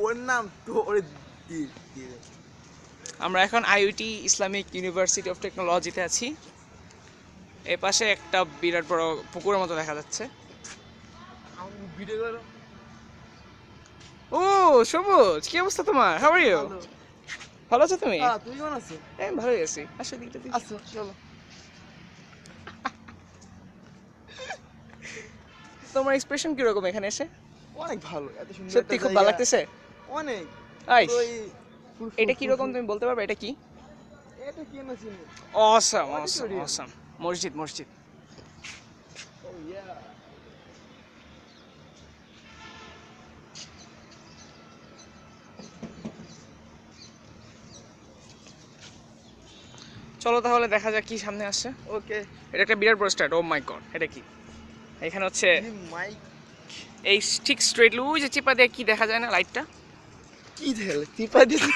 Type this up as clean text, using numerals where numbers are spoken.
ওর নাম তো ওর আমরা এখন আইইউটি ইসলামিক ইউনিভার্সিটি অফ টেকনোলজিতে আছি। এ পাশে একটা বিরাট বড় পুকুরের মতো দেখা যাচ্ছে। ভিডিও করো। ও সবুজ, কি অবস্থা তোমার? How are you? ভালো। ভালো আছো তুমি? তুই কেমন আছিস? আমি ভালোই আছি। আসো দিকটা দিই। আচ্ছা চলো। তোমার এক্সপ্রেশন কি রকম এখানে এসে? অনেক ভালো, এত সুন্দর সত্যি একটা খুব ভালো জায়গা। লাগতেছে। অনেক। আইস, তো এই এটা কি রকম তুমি বলতে পারবে এটা কি? এটা কি না চিনি? Awesome awesome Auditorium. অসাম। মসজিদ মসজিদ। ও ইয়া। চলো তাহলে দেখা যাক কি সামনে আসছে। ওকে। এটা একটা বিরাট বড় স্টার্ট। ও মাই গড, এটা কি? এখানে হচ্ছে মাইক এই ঠিক স্ট্রেট ওই যে চিপা দিয়ে কি দেখা যায় না লাইটটা? কি দিলে? টিপা দিলে